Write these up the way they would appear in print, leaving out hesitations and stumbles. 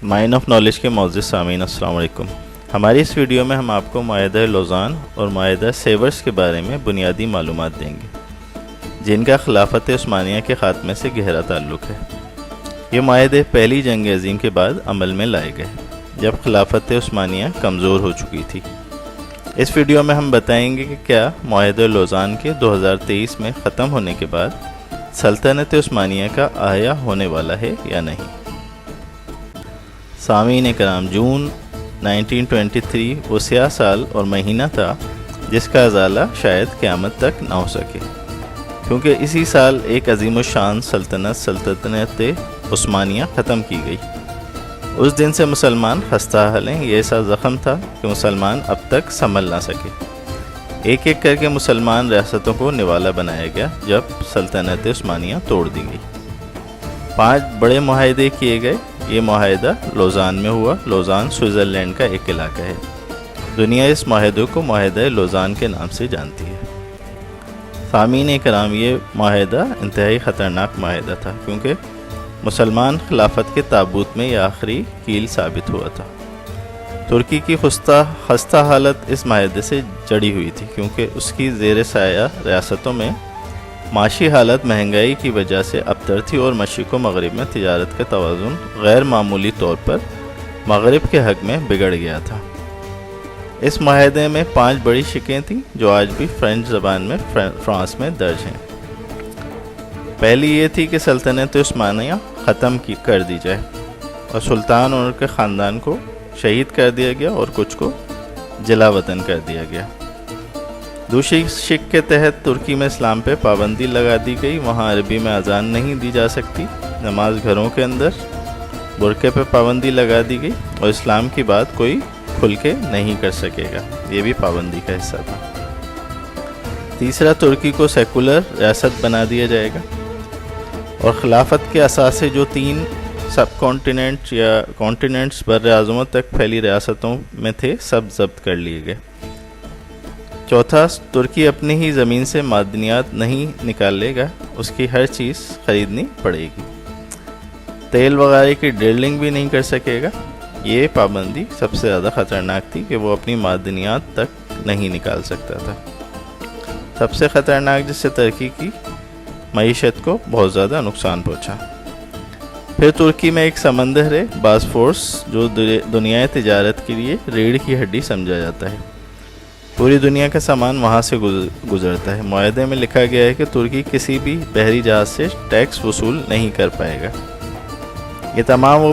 Mine of knowledge کے معزز سامعین السلام علیکم۔ ہماری اس ویڈیو میں ہم آپ کو معاہدہ لوزان اور معاہدہ سیورس کے بارے میں بنیادی معلومات دیں گے، جن کا خلافت عثمانیہ کے خاتمے سے گہرا تعلق ہے۔ یہ معاہدے پہلی جنگ عظیم کے بعد عمل میں لائے گئے، جب خلافت عثمانیہ کمزور ہو چکی تھی۔ اس ویڈیو میں ہم بتائیں گے کہ کیا معاہدہ لوزان کے 2023 میں ختم ہونے کے بعد سلطنت عثمانیہ کا آیا ہونے والا ہے یا نہیں۔ سامعین کرام، جون 1923 وہ سیاہ سال اور مہینہ تھا جس کا ازالہ شاید قیامت تک نہ ہو سکے، کیونکہ اسی سال ایک عظیم الشان سلطنت عثمانیہ ختم کی گئی۔ اس دن سے مسلمان خستہ حال ہیں۔ یہ ایسا زخم تھا کہ مسلمان اب تک سنبھل نہ سکے۔ ایک ایک کر کے مسلمان ریاستوں کو نوالا بنایا گیا جب سلطنت عثمانیہ توڑ دی گئی۔ 5 بڑے معاہدے کیے گئے۔ یہ معاہدہ لوزان میں ہوا۔ لوزان سوئٹزرلینڈ کا ایک علاقہ ہے۔ دنیا اس معاہدے کو معاہدہ لوزان کے نام سے جانتی ہے۔ سامعین کرام، یہ معاہدہ انتہائی خطرناک معاہدہ تھا، کیونکہ مسلمان خلافت کے تابوت میں یہ آخری کیل ثابت ہوا تھا۔ ترکی کی خستہ حالت اس معاہدے سے جڑی ہوئی تھی، کیونکہ اس کی زیر سایہ ریاستوں میں معاشی حالت مہنگائی کی وجہ سے ابتر تھی اور مشرق و مغرب میں تجارت کا توازن غیر معمولی طور پر مغرب کے حق میں بگڑ گیا تھا۔ اس معاہدے میں 5 بڑی شقیں تھیں جو آج بھی فرینچ زبان میں فرانس میں درج ہیں۔ پہلی یہ تھی کہ سلطنت عثمانیہ ختم کر دی جائے اور سلطان اور ان کے خاندان کو شہید کر دیا گیا اور کچھ کو جلا وطن کر دیا گیا۔ دوسری شق کے تحت ترکی میں اسلام پہ پابندی لگا دی گئی۔ وہاں عربی میں اذان نہیں دی جا سکتی، نماز گھروں کے اندر، برقعے پہ پابندی لگا دی گئی اور اسلام کی بات کوئی کھل کے نہیں کر سکے گا۔ یہ بھی پابندی کا حصہ تھا۔ تیسرا، ترکی کو سیکولر ریاست بنا دیا جائے گا اور خلافت کے اثاثے جو 3 سب کانٹیننٹ یا کانٹیننٹس بر اعظموں تک پھیلی ریاستوں میں تھے، سب ضبط کر لیے گئے۔ چوتھا، ترکی اپنی ہی زمین سے معدنیات نہیں نکال لے گا، اس کی ہر چیز خریدنی پڑے گی۔ تیل وغیرہ کی ڈرلنگ بھی نہیں کر سکے گا۔ یہ پابندی سب سے زیادہ خطرناک تھی کہ وہ اپنی معدنیات تک نہیں نکال سکتا تھا۔ سب سے خطرناک، جس سے ترکی کی معیشت کو بہت زیادہ نقصان پہنچا۔ پھر ترکی میں ایک سمندر ہے، باسفورس، جو دنیائے تجارت کے لیے ریڑھ کی ہڈی سمجھا جاتا ہے۔ پوری دنیا کا سامان وہاں سے گزرتا ہے۔ معاہدے میں لکھا گیا ہے کہ ترکی کسی بھی بحری جہاز سے ٹیکس وصول نہیں کر پائے گا۔ یہ تمام وہ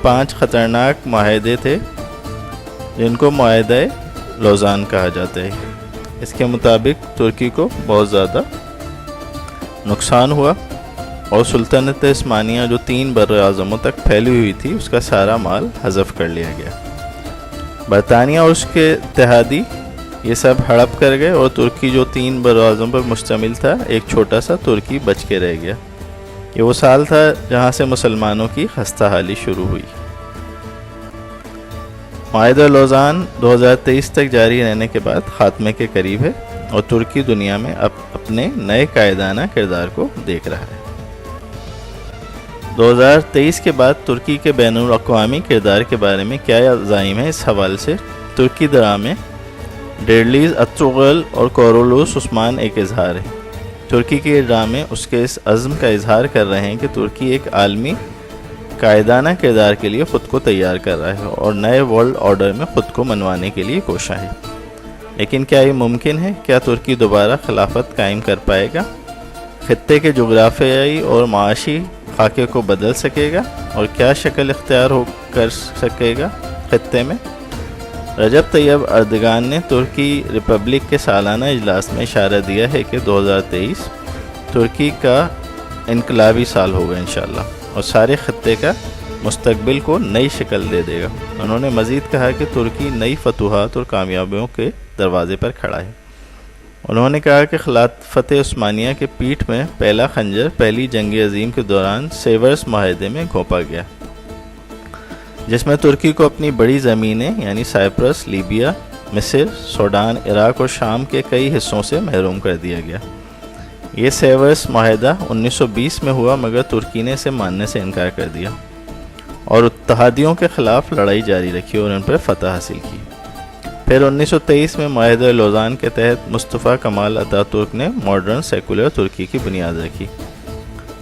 5 خطرناک معاہدے تھے جن کو معاہدہ لوزان کہا جاتا ہے۔ اس کے مطابق ترکی کو بہت زیادہ نقصان ہوا اور سلطنت عثمانیہ جو 3 براعظموں تک پھیلی ہوئی تھی، اس کا سارا مال حذف کر لیا گیا۔ برطانیہ اور اس کے اتحادی یہ سب ہڑپ کر گئے اور ترکی جو 3 براعظموں پر مشتمل تھا، ایک چھوٹا سا ترکی بچ کے رہ گیا۔ یہ وہ سال تھا جہاں سے مسلمانوں کی خستہ حالی شروع ہوئی۔ معاہدہ لوزان 2023 تک جاری رہنے کے بعد خاتمے کے قریب ہے اور ترکی دنیا میں اپنے نئے قائدانہ کردار کو دیکھ رہا ہے۔ 2023 کے بعد ترکی کے بین الاقوامی کردار کے بارے میں کیا عزائم ہے، اس حوالے سے ترکی ڈرامے ڈیرلیز اتروغل اور کورولوس عثمان ایک اظہار ہے۔ ترکی کے ڈرامے اس کے اس عزم کا اظہار کر رہے ہیں کہ ترکی ایک عالمی قائدانہ کردار کے لیے خود کو تیار کر رہا ہے اور نئے ورلڈ آرڈر میں خود کو منوانے کے لیے کوشاں ہے۔ لیکن کیا یہ ممکن ہے؟ کیا ترکی دوبارہ خلافت قائم کر پائے گا؟ خطے کے جغرافیائی اور معاشی خاکے کو بدل سکے گا اور کیا شکل اختیار کر سکے گا خطے میں؟ رجب طیب اردگان نے ترکی ریپبلک کے سالانہ اجلاس میں اشارہ دیا ہے کہ 2023 ترکی کا انقلابی سال ہوگا انشاءاللہ اور سارے خطے کا مستقبل کو نئی شکل دے دے گا۔ انہوں نے مزید کہا کہ ترکی نئی فتوحات اور کامیابیوں کے دروازے پر کھڑا ہے۔ انہوں نے کہا کہ خلافت عثمانیہ کے پیٹھ میں پہلا خنجر پہلی جنگ عظیم کے دوران سیورس معاہدے میں گھونپا گیا، جس میں ترکی کو اپنی بڑی زمینیں یعنی سائپرس، لیبیا، مصر، سوڈان، عراق اور شام کے کئی حصوں سے محروم کر دیا گیا۔ یہ سیورس معاہدہ 1920 میں ہوا، مگر ترکی نے اسے ماننے سے انکار کر دیا اور اتحادیوں کے خلاف لڑائی جاری رکھی اور ان پر فتح حاصل کی۔ پھر 1923 میں معاہدہ لوزان کے تحت مصطفیٰ کمال اتا ترک نے ماڈرن سیکولر ترکی کی بنیاد رکھی۔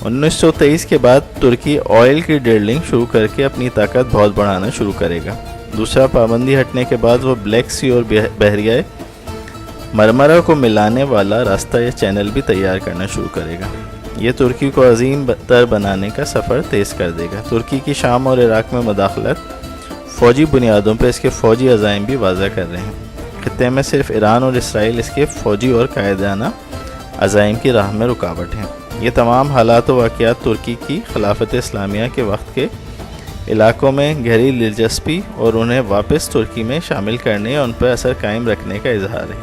1923 کے بعد ترکی آئل کی ڈرلنگ شروع کر کے اپنی طاقت بہت بڑھانا شروع کرے گا۔ دوسرا، پابندی ہٹنے کے بعد وہ بلیک سی اور بحریہ مرمرا کو ملانے والا راستہ یا چینل بھی تیار کرنا شروع کرے گا۔ یہ ترکی کو عظیم تر بنانے کا سفر تیز کر دے گا۔ ترکی کی شام اور عراق میں مداخلت فوجی بنیادوں پر اس کے فوجی عزائم بھی واضح کر رہے ہیں۔ خطے میں صرف ایران اور اسرائیل اس کے فوجی اور قائدانہ عزائم کی راہ میں رکاوٹ ہیں۔ یہ تمام حالات و واقعات ترکی کی خلافت اسلامیہ کے وقت کے علاقوں میں گہری دلچسپی اور انہیں واپس ترکی میں شامل کرنے اور ان پر اثر قائم رکھنے کا اظہار ہے۔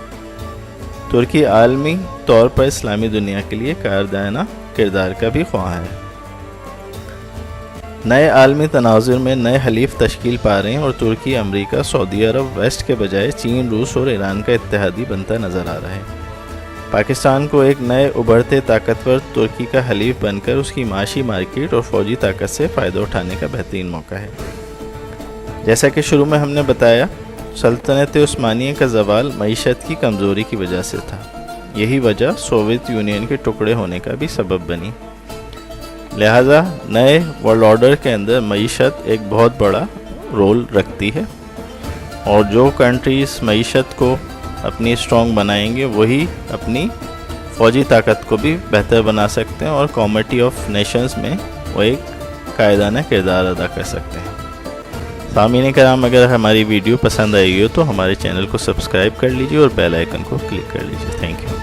ترکی عالمی طور پر اسلامی دنیا کے لیے کارآمد کردار کا بھی خواہاں ہے۔ نئے عالمی تناظر میں نئے حلیف تشکیل پا رہے ہیں اور ترکی امریکہ، سعودی عرب، ویسٹ کے بجائے چین، روس اور ایران کا اتحادی بنتا نظر آ رہا ہے۔ پاکستان کو ایک نئے ابھرتے طاقتور ترکی کا حلیف بن کر اس کی معاشی مارکیٹ اور فوجی طاقت سے فائدہ اٹھانے کا بہترین موقع ہے۔ جیسا کہ شروع میں ہم نے بتایا، سلطنت عثمانیہ کا زوال معیشت کی کمزوری کی وجہ سے تھا۔ یہی وجہ سوویت یونین کے ٹکڑے ہونے کا بھی سبب بنی۔ لہٰذا نئے ورلڈ آرڈر کے اندر معیشت ایک بہت بڑا رول رکھتی ہے، اور جو کنٹریز معیشت کو اپنی اسٹرانگ بنائیں گے وہی اپنی فوجی طاقت کو بھی بہتر بنا سکتے ہیں اور کمیونٹی آف نیشنز میں وہ ایک قائدانہ کردار ادا کر سکتے ہیں۔ سامعین کرام، اگر ہماری ویڈیو پسند آئی ہو تو ہمارے چینل کو سبسکرائب کر لیجیے اور بیل آئیکن کو کلک کر لیجیے۔ Thank you.